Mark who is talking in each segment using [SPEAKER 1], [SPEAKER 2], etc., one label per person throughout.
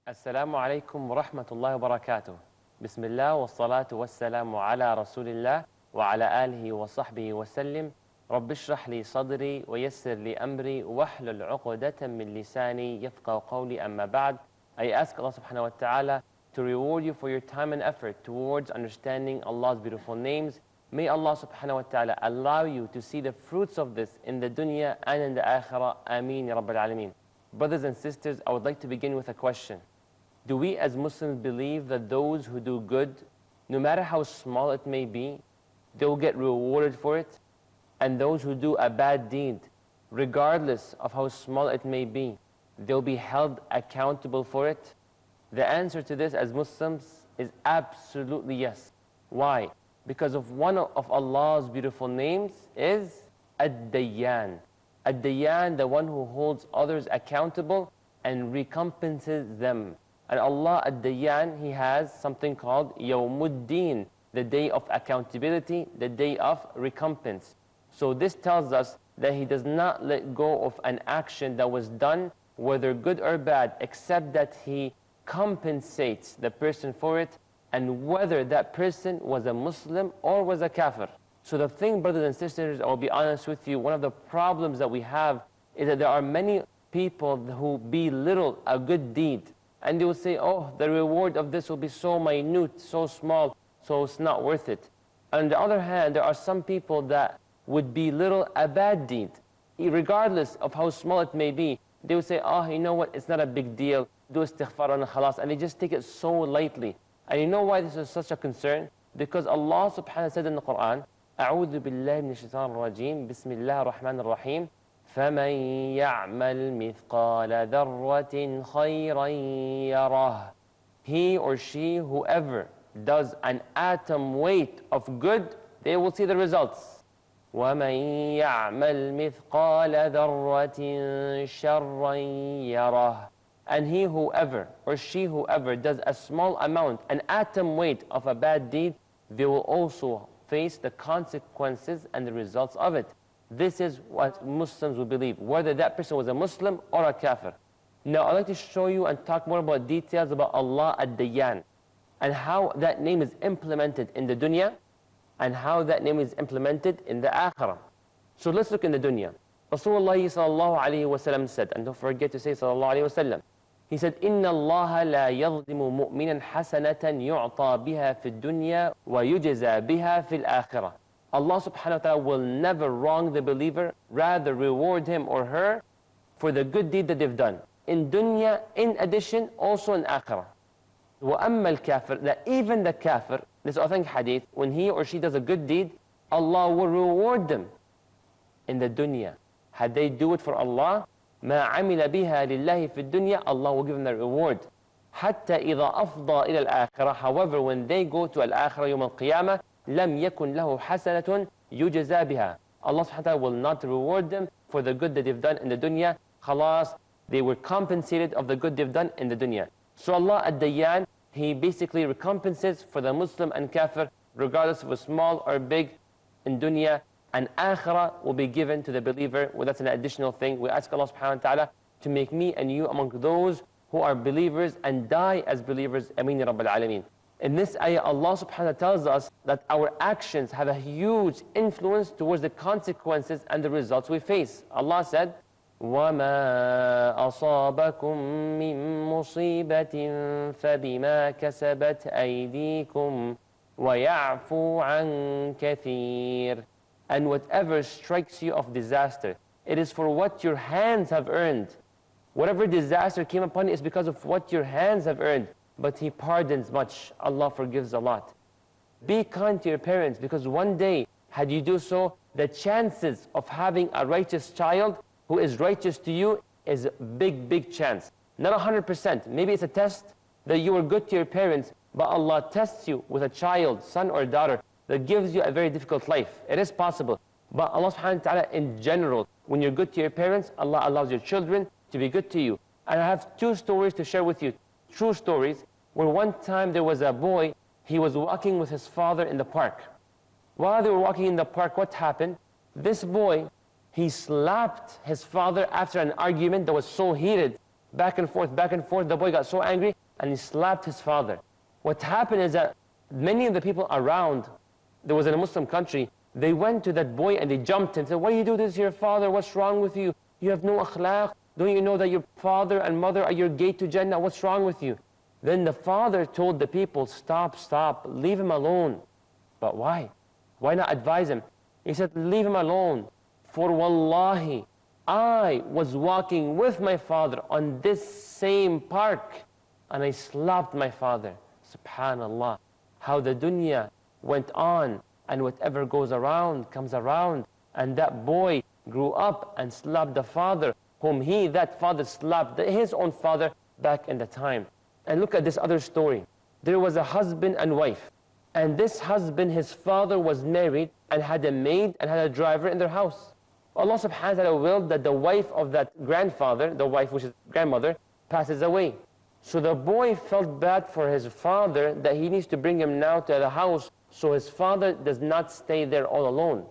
[SPEAKER 1] السلام عليكم ورحمة الله وبركاته. بسم الله والصلاة والسلام على رسول الله وعلى آله وصحبه وسلم. رب اشرح لي صدري ويسر لي أمري واحلل عقدة من لساني يفقهوا قولي. أما بعد, I ask Allah subhanahu wa ta'ala to reward you for your time and effort towards understanding Allah's beautiful names. May Allah subhanahu wa ta'ala allow you to see the fruits of this in the dunya and in the akhirah. Ameen ya Rabbil Alameen. Brothers and sisters, I would like to begin with a question. Do we as Muslims believe that those who do good, no matter how small it may be, they will get rewarded for it? And those who do a bad deed, regardless of how small it may be, they'll be held accountable for it? The answer to this as Muslims is absolutely yes. Why? Because of one of Allah's beautiful names is Ad-Dayyan. Ad-Dayyan, the one who holds others accountable and recompenses them. And Allah Ad-Dayyan, He has something called Yawmuddin, the day of accountability, the day of recompense. So this tells us that He does not let go of an action that was done, whether good or bad, except that He compensates the person for it, and whether that person was a Muslim or was a kafir. So the thing, brothers and sisters, I'll be honest with you, one of the problems that we have is that there are many people who belittle a good deed. And they will say, oh, the reward of this will be so minute, so small, so it's not worth it. On the other hand, there are some people that would belittle a bad deed. Regardless of how small it may be, they would say, oh, you know what, it's not a big deal, do istighfar and khalas, and they just take it so lightly. And you know why this is such a concern? Because Allah subhanahu wa ta'ala said in the Quran, أعوذ بالله من الشيطان الرجيم بسم الله الرحمن الرحيم فَمَنْ يَعْمَلْ مِثْقَالَ ذَرَّةٍ خَيْرًا يَرَهُ. He or she, whoever does an atom weight of good, they will see the results. وَمَنْ يَعْمَلْ مِثْقَالَ ذَرَّةٍ شَرًّا يَرَهُ. And he whoever, or she whoever, does a small amount, an atom weight of a bad deed, they will also face the consequences and the results of it. This is what Muslims will believe, whether that person was a Muslim or a kafir. Now I'd like to show you and talk more about details about Allah Ad-Dayyan, and how that name is implemented in the dunya, and how that name is implemented in the akhirah. So let's look in the dunya. Rasulullah sallallahu alayhi wa sallam said, and don't forget to say sallallahu alayhi wa sallam, he said, إِنَّ اللَّهَ لَا يَظْلِمُ مُؤْمِنًا حَسَنَةً يُعْطَى بِهَا فِي الدُّنْيَا وَيُجْزَى بِهَا فِي الْآخِرَةِ. Allah subhanahu wa ta'ala will never wrong the believer, rather reward him or her for the good deed that they've done in dunya, in addition also in akhirah. وَأَمَّا الْكَافِرِ, that even the kafir, this authentic hadith, when he or she does a good deed, Allah will reward them in the dunya. Had they do it for Allah, مَا عَمِلَ بِهَا لِلَّهِ فِي الدُّنْيَا, Allah will give them the reward. حَتَّى إِذَا أَفْضَى إِلَى الْآخِرَةِ, however, when they go to al-akhirah يوم القيامة, لَمْ يَكُنْ لَهُ حَسَنَةٌ يُجَزَى بِهَا. Allah subhanahu wa ta'ala will not reward them for the good that they've done in the dunya. Khalas, they were compensated of the good they've done in the dunya. So Allah Ad-Dayyan, He basically recompenses for the Muslim and kafir, regardless if it's small or big in dunya, and akhirah will be given to the believer. Well, that's an additional thing. We ask Allah subhanahu wa ta'ala to make me and you among those who are believers and die as believers. Ameen ya Rabbil Alameen. In this ayah, Allah subhanahu wa ta'ala tells us that our actions have a huge influence towards the consequences and the results we face. Allah said, وَمَا أَصَابَكُم مِّن مُّصِيبَةٍ فَبِمَا كَسَبَتْ أَيْدِيكُمْ وَيَعْفُو عَن كَثِيرٍ. And whatever strikes you of disaster, it is for what your hands have earned. Whatever disaster came upon you is because of what your hands have earned. But He pardons much. Allah forgives a lot. Be kind to your parents, because one day, had you do so, the chances of having a righteous child who is righteous to you is a big, big chance. Not 100%. Maybe it's a test that you were good to your parents, but Allah tests you with a child, son or daughter, that gives you a very difficult life. It is possible. But Allah subhanahu wa ta'ala in general, when you're good to your parents, Allah allows your children to be good to you. And I have two stories to share with you. True stories, where one time there was a boy, he was walking with his father in the park. While they were walking in the park, what happened? This boy, he slapped his father after an argument that was so heated back and forth, back and forth. The boy got so angry and he slapped his father. What happened is that many of the people around, there was in a Muslim country, they went to that boy and they jumped him and said, why do you do this to your father? What's wrong with you? You have no akhlaq. Don't you know that your father and mother are your gate to Jannah? What's wrong with you? Then the father told the people, stop, leave him alone. But why? Why not advise him? He said, leave him alone. For wallahi, I was walking with my father on this same park and I slapped my father. Subhanallah. How the dunya went on and whatever goes around comes around. And that boy grew up and slapped the father whom that father slapped his own father back in the time. And look at this other story. There was a husband and wife. And this husband, his father was married and had a maid and had a driver in their house. Allah subhanahu wa ta'ala willed that the wife of that grandfather, the wife which is grandmother, passes away. So the boy felt bad for his father that he needs to bring him now to the house so his father does not stay there all alone.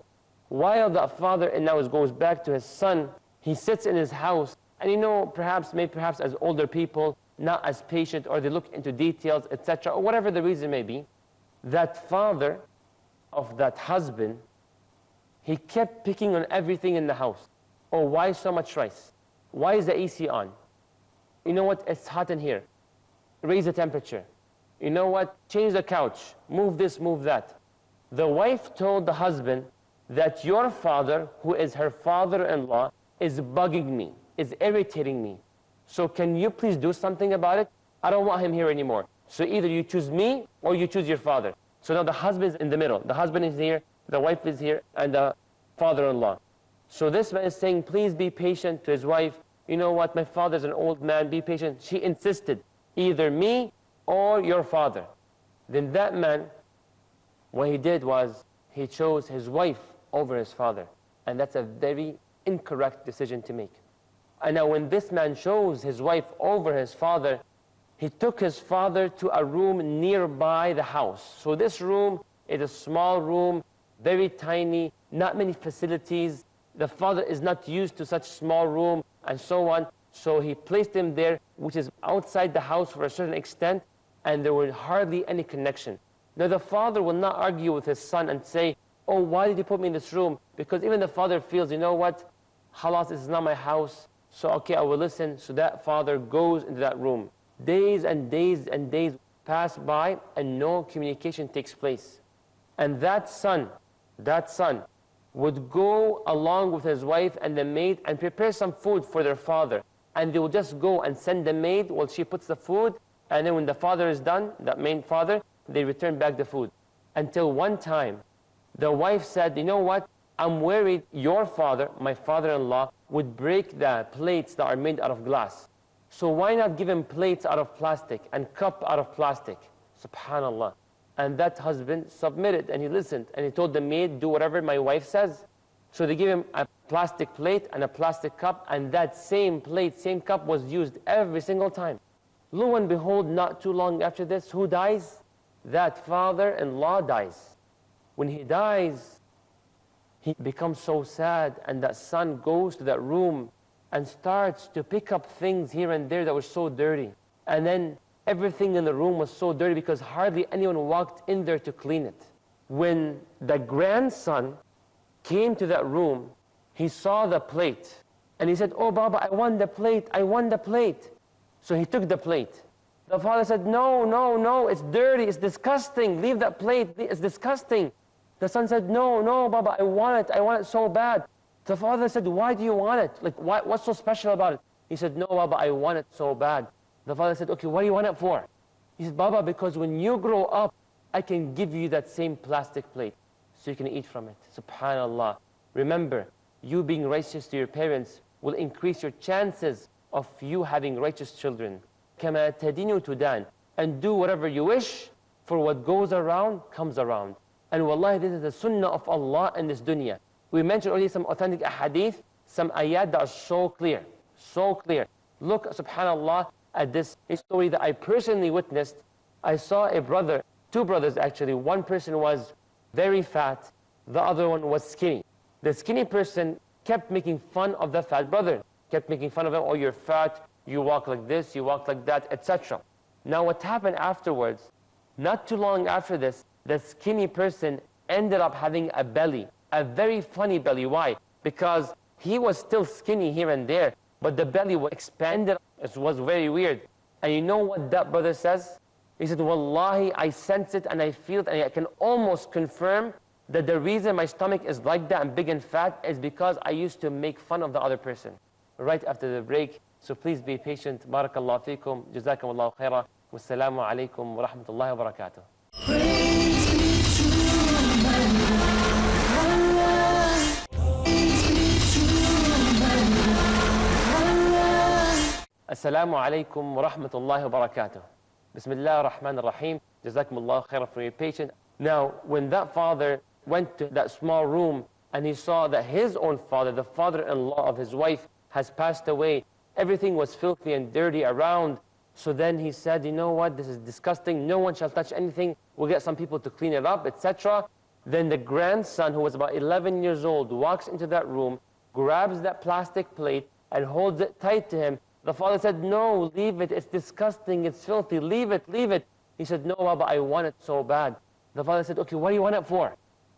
[SPEAKER 1] While the father now goes back to his son, he sits in his house and perhaps as older people, not as patient, or they look into details, etc., or whatever the reason may be, that father of that husband, he kept picking on everything in the house. Oh, why so much rice? Why is the AC on? You know what? It's hot in here. Raise the temperature. You know what? Change the couch. Move this, move that. The wife told the husband that your father, who is her father-in-law, is bugging me, is irritating me. So can you please do something about it? I don't want him here anymore. So either you choose me or you choose your father. So now the husband is in the middle. The husband is here, the wife is here, and the father-in-law. So this man is saying, please be patient to his wife. You know what, my father's an old man, be patient. She insisted, either me or your father. Then that man, what he did was, he chose his wife over his father. And that's a very incorrect decision to make. And now when this man chose his wife over his father, he took his father to a room nearby the house. So this room is a small room, very tiny, not many facilities. The father is not used to such small room and so on. So he placed him there, which is outside the house for a certain extent, and there was hardly any connection. Now the father will not argue with his son and say, oh, why did you put me in this room? Because even the father feels, you know what, halas, this is not my house, so okay, I will listen. So that father goes into that room. Days and days and days pass by and no communication takes place. And that son would go along with his wife and the maid and prepare some food for their father. And they will just go and send the maid while she puts the food, and then when the father is done, that main father, they return back the food. Until one time, the wife said, you know what, I'm worried your father, my father-in-law, would break the plates that are made out of glass. So why not give him plates out of plastic and cup out of plastic? Subhanallah. And that husband submitted and he listened and he told the maid, do whatever my wife says. So they gave him a plastic plate and a plastic cup, and that same plate, same cup was used every single time. Lo and behold, not too long after this, who dies? That father-in-law dies. When he dies, he becomes so sad, and that son goes to that room and starts to pick up things here and there that were so dirty. And then everything in the room was so dirty because hardly anyone walked in there to clean it. When the grandson came to that room, he saw the plate and he said, oh Baba, I want the plate, I want the plate. So he took the plate. The father said, no, no, no, it's dirty, it's disgusting, leave that plate, it's disgusting. The son said, no, no, Baba, I want it so bad. The father said, why do you want it? Like, what's so special about it? He said, no, Baba, I want it so bad. The father said, okay, what do you want it for? He said, Baba, because when you grow up, I can give you that same plastic plate so you can eat from it. Subhanallah. Remember, you being righteous to your parents will increase your chances of you having righteous children. كَمَا تَدِينُ تُدَانُ. And do whatever you wish, for what goes around comes around. And wallahi, this is the sunnah of Allah in this dunya. We mentioned already some authentic ahadith, some ayat that are so clear, so clear. Look, subhanallah, at this story that I personally witnessed. I saw a brother, two brothers actually. One person was very fat, the other one was skinny. The skinny person kept making fun of the fat brother, kept making fun of him, oh, you're fat, you walk like this, you walk like that, etc. Now what happened afterwards, not too long after this, the skinny person ended up having a belly, a very funny belly. Why? Because he was still skinny here and there, but the belly was expanded. It was very weird. And you know what that brother says? He said, Wallahi, I sense it and I feel it, and I can almost confirm that the reason my stomach is like that and big and fat is because I used to make fun of the other person. Right after the break, so please be patient. Barakallahu feekum, jazakumullahu khaira, wassalamu alaikum wa rahmatullahi wa barakatuh. Assalamu alaikum wa rahmatullahi wa barakatuh. Bismillah ar-Rahman ar-Rahim. Jazakumullahu khaira for your patience. Now, when that father went to that small room and he saw that his own father, the father-in-law of his wife, has passed away, everything was filthy and dirty around. So then he said, you know what, this is disgusting. No one shall touch anything. We'll get some people to clean it up, etc. Then the grandson, who was about 11 years old, walks into that room, grabs that plastic plate and holds it tight to him. The father said, no, leave it. It's disgusting. It's filthy. Leave it. Leave it. He said, no, Baba, I want it so bad. The father said, okay, what do you want it for?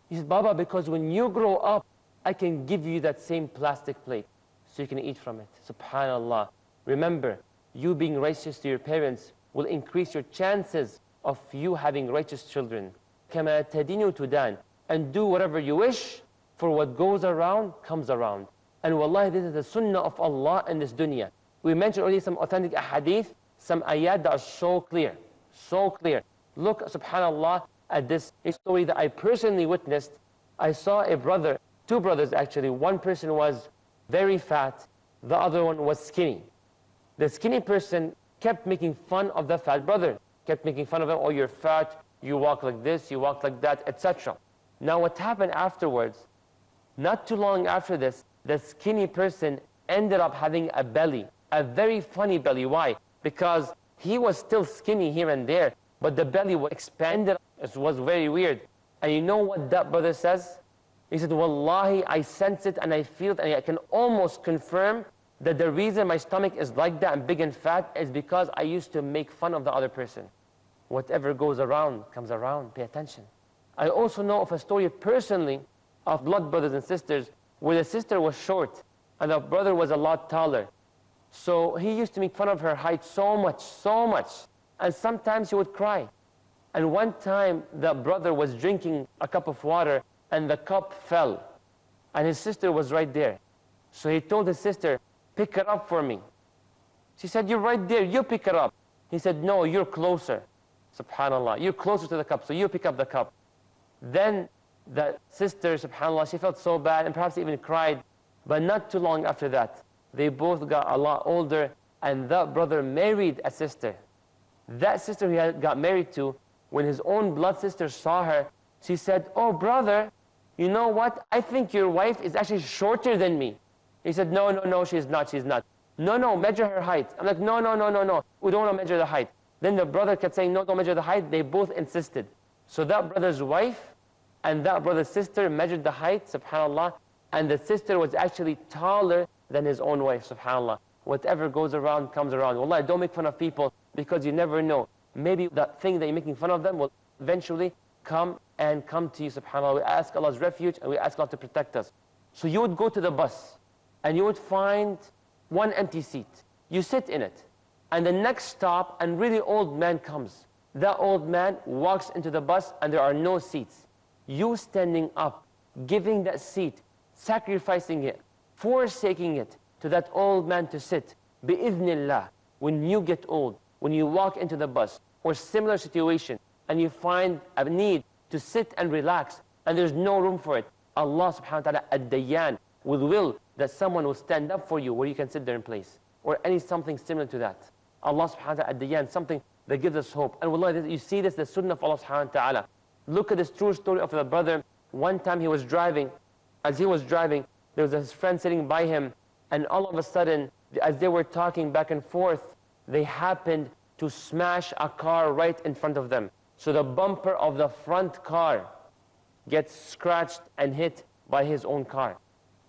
[SPEAKER 1] He said, Baba, because when you grow up, I can give you that same plastic plate so you can eat from it. SubhanAllah. Remember, you being righteous to your parents will increase your chances of you having righteous children. كَمَا تَدِينُ تُدَانُ. And do whatever you wish, for what goes around comes around. And wallahi, this is the sunnah of Allah in this dunya. We mentioned already some authentic ahadith, some ayat that are so clear. So clear. Look, subhanAllah, at this story that I personally witnessed. I saw a brother, two brothers actually. One person was very fat, the other one was skinny. The skinny person kept making fun of the fat brother, kept making fun of him, oh, you're fat, you walk like this, you walk like that, etc. Now what happened afterwards, not too long after this, the skinny person ended up having a belly, a very funny belly. Why? Because he was still skinny here and there, but the belly was expanded. It was very weird. And you know what that brother says? He said, Wallahi, I sense it and I feel it, and I can almost confirm that the reason my stomach is like that and big and fat is because I used to make fun of the other person. Whatever goes around comes around. Pay attention. I also know of a story personally of blood brothers and sisters where the sister was short and the brother was a lot taller. So he used to make fun of her height so much, and sometimes he would cry. And one time the brother was drinking a cup of water and the cup fell, and his sister was right there. So he told his sister, pick it up for me. She said, you're right there, you pick it up. He said, no, you're closer. SubhanAllah, you're closer to the cup, so you pick up the cup. Then the sister, SubhanAllah, she felt so bad and perhaps even cried. But not too long after that, they both got a lot older, and that brother married a sister. That sister he had got married to, when his own blood sister saw her, she said, oh brother, you know what? I think your wife is actually shorter than me. He said, no, she's not. No, measure her height. I'm like, no, we don't want to measure the height. Then the brother kept saying, no, don't measure the height. They both insisted. So that brother's wife and that brother's sister measured the height, subhanAllah, and the sister was actually taller than his own wife, subhanAllah. Whatever goes around comes around. Wallahi, don't make fun of people, because you never know. Maybe that thing that you're making fun of them will eventually come to you, subhanAllah. We ask Allah's refuge and we ask Allah to protect us. So you would go to the bus and you would find one empty seat. You sit in it. And the next stop, a really old man comes. That old man walks into the bus and there are no seats. You standing up, giving that seat, sacrificing it, forsaking it to that old man to sit. Bi-idhnillah, when you get old, when you walk into the bus or similar situation and you find a need to sit and relax and there's no room for it, Allah subhanahu wa ta'ala ad-Dayyan will will that someone will stand up for you where you can sit there in place, or something similar to that. Allah subhanahu wa ta'ala ad-Dayyan, something that gives us hope. And wallahi, you see this, the sunnah of Allah subhanahu wa ta'ala. Look at this true story of the brother. One time he was driving. As he was driving, there was his friend sitting by him, and all of a sudden, as they were talking back and forth, they happened to smash a car right in front of them. So the bumper of the front car gets scratched and hit by his own car.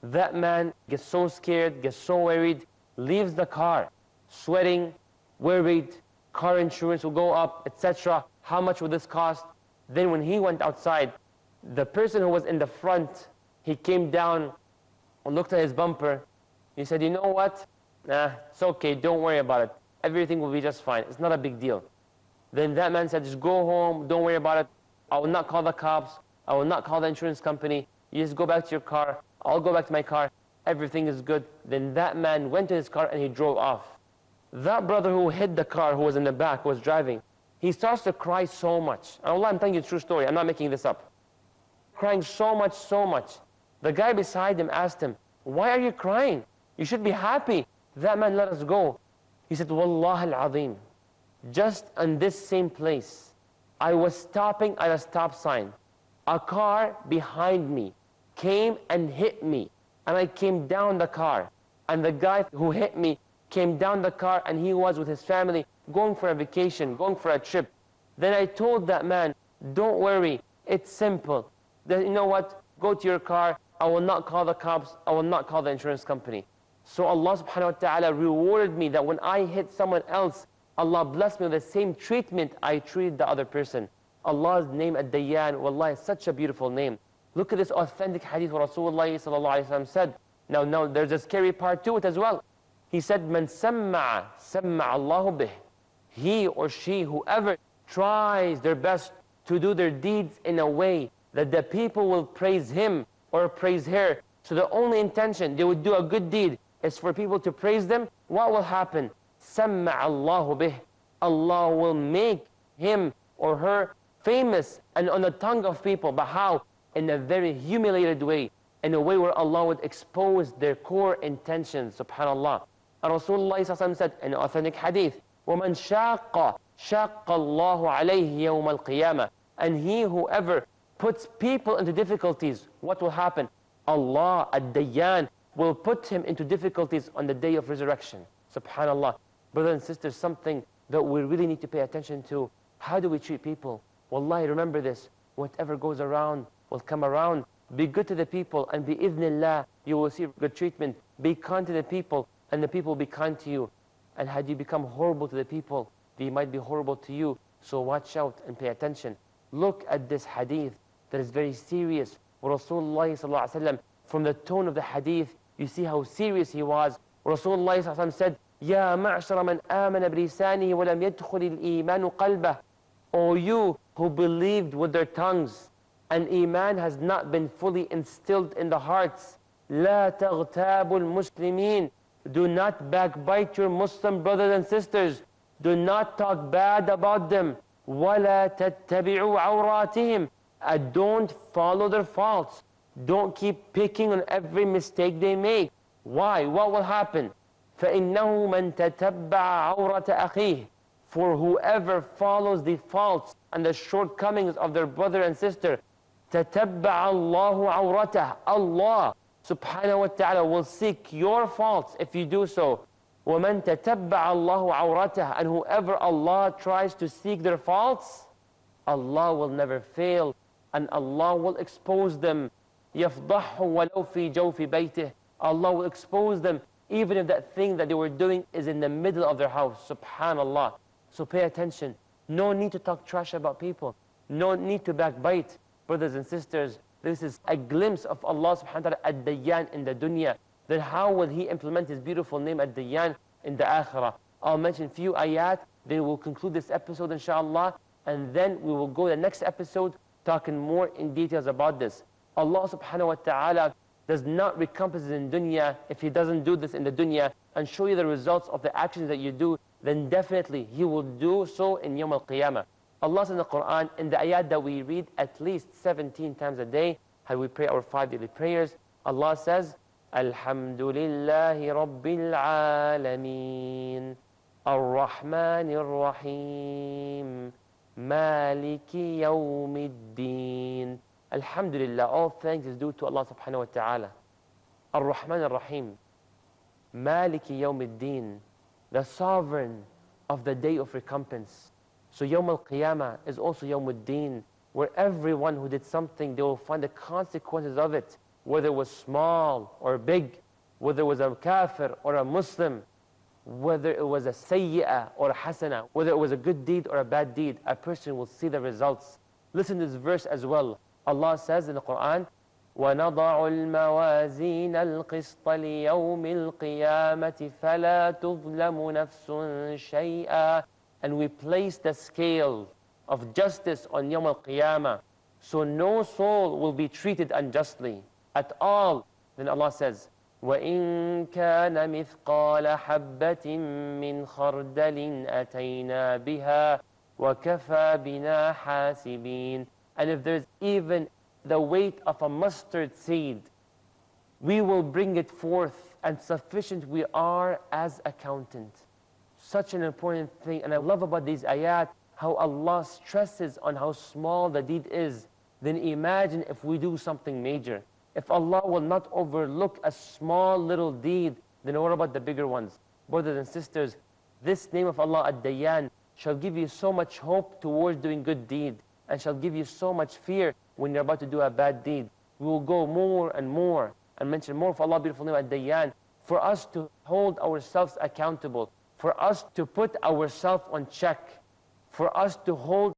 [SPEAKER 1] That man gets so scared, gets so worried, leaves the car. sweating, worried, car insurance will go up, etc. How much will this cost? Then when he went outside, the person who was in the front, he came down and looked at his bumper. He said, you know what? Nah, it's okay, don't worry about it. Everything will be just fine. It's not a big deal. Then that man said, just go home, don't worry about it. I will not call the cops. I will not call the insurance company. You just go back to your car. I'll go back to my car. Everything is good. Then that man went to his car and he drove off. That brother who hit the car, who was in the back, who was driving, he starts to cry so much. And Allah, I'm telling you a true story. I'm not making this up. Crying so much, so much. The guy beside him asked him, why are you crying? You should be happy. That man let us go. He said, Wallah al-Azim, just in this same place, I was stopping at a stop sign. A car behind me came and hit me. And I came down the car. And the guy who hit me came down the car and he was with his family going for a vacation, going for a trip. Then I told that man, don't worry, it's simple. Then, you know what? Go to your car. I will not call the cops. I will not call the insurance company. So Allah subhanahu wa ta'ala rewarded me that when I hit someone else, Allah blessed me with the same treatment I treated the other person. Allah's name Ad-Dayyan, wallahi, is such a beautiful name. Look at this authentic hadith where Rasulullah sallallahu alayhi wa sallam said. Now there's a scary part to it as well. He said, Man samma'a, samma'a Allahu bih. He or she, whoever tries their best to do their deeds in a way that the people will praise him or praise her. So the only intention they would do a good deed is for people to praise them. What will happen? Samma'a Allahu bih. Allah will make him or her famous and on the tongue of people. But how? In a very humiliated way. In a way where Allah would expose their core intentions. Subhanallah. And Rasulullah said in authentic hadith, وَمَنْ شَاقَ شَاقَ اللَّهُ عَلَيْهِ يَوْمَ الْقِيَامَةِ. And he whoever puts people into difficulties, what will happen? Allah, Ad-Dayyan, will put him into difficulties on the day of resurrection. Subhanallah. Brothers and sisters, something that we really need to pay attention to. How do we treat people? Wallahi, remember this. Whatever goes around will come around. Be good to the people, and bi-idhnillah, you will see good treatment. Be kind to the people, and the people will be kind to you. And had you become horrible to the people, they might be horrible to you. So watch out and pay attention. Look at this hadith that is very serious. Rasulullah sallallahu alaihi wasallam, from the tone of the hadith, you see how serious he was. Rasulullah sallallahu alaihi wasallam said, Ya ma'ashara man amana bilisanihi wa lam yadkhul al-iman qalbah. O you who believed with their tongues, and iman has not been fully instilled in the hearts. La taghtabu al-muslimin. Do not backbite your Muslim brothers and sisters. Do not talk bad about them. وَلَا تَتَّبِعُوا عَوْرَاتِهِمْ. And don't follow their faults. Don't keep picking on every mistake they make. Why? What will happen? فَإِنَّهُ مَنْ تَتَبَّعَ عَوْرَةَ أَخِيهِ. For whoever follows the faults and the shortcomings of their brother and sister, تَتَبَّعَ اللَّهُ عَوْرَتَهُ. Allah subhanahu wa ta'ala will seek your faults if you do so. وَمَنْ تَتَبَّعَ اللَّهُ عَوْرَتَهُ. And whoever Allah tries to seek their faults, Allah will never fail, and Allah will expose them. يَفْضَحُ وَلَوْ فِي جَوْفِ بَيْتِهِ. Allah will expose them even if that thing that they were doing is in the middle of their house. Subhanallah. So pay attention. No need to talk trash about people. No need to backbite. Brothers and sisters, this is a glimpse of Allah subhanahu wa ta'ala Ad-Dayyan in the dunya. Then how will He implement His beautiful name Ad-Dayyan in the akhirah? I'll mention a few ayat, then we'll conclude this episode inshallah, and then we will go to the next episode talking more in details about this. Allah subhanahu wa ta'ala does not recompense in dunya if He doesn't do this in the dunya and show you the results of the actions that you do, then definitely He will do so in Yawm al-Qiyamah. Allah says in the Quran, in the ayat that we read at least 17 times a day, how we pray our 5 daily prayers, Allah says, Alhamdulillahi Rabbil Alameen, Ar-Rahmanir Rahim, Maliki Yawmiddin. Alhamdulillah, all thanks is due to Allah subhanahu wa ta'ala. Ar-Rahman Ar-Rahim, Maliki Yawmiddin, the sovereign of the day of recompense. So Yawm al-Qiyamah is also Yawm al-Din, where everyone who did something, they will find the consequences of it, whether it was small or big, whether it was a kafir or a Muslim, whether it was a sayyi'ah or a hasana, whether it was a good deed or a bad deed, a person will see the results. Listen to this verse as well. Allah says in the Quran, وَنَضَعُ الْمَوَازِينَ الْقِسْطَ لِيَوْمِ الْقِيَامَةِ فَلَا تُظْلَمُ نَفْسٌ شَيْئًا. And we place the scale of justice on Yawm al-Qiyamah, so no soul will be treated unjustly at all. Then Allah says, وَإِن كَانَ مِثْقَالَ حَبَّةٍ مِّنْ خَرْدَلٍ أَتَيْنَا بِهَا وَكَفَى بِنَا حَاسِبِينَ. And if there's even the weight of a mustard seed, we will bring it forth, and sufficient we are as accountant. Such an important thing. And I love about these ayat how Allah stresses on how small the deed is. Then imagine if we do something major. If Allah will not overlook a small little deed, then what about the bigger ones? Brothers and sisters, this name of Allah, Ad-Dayyan, shall give you so much hope towards doing good deed, and shall give you so much fear when you're about to do a bad deed. We will go more and more and mention more of Allah's beautiful name, Ad-Dayyan, for us to hold ourselves accountable, for us to put ourselves on check, for us to hold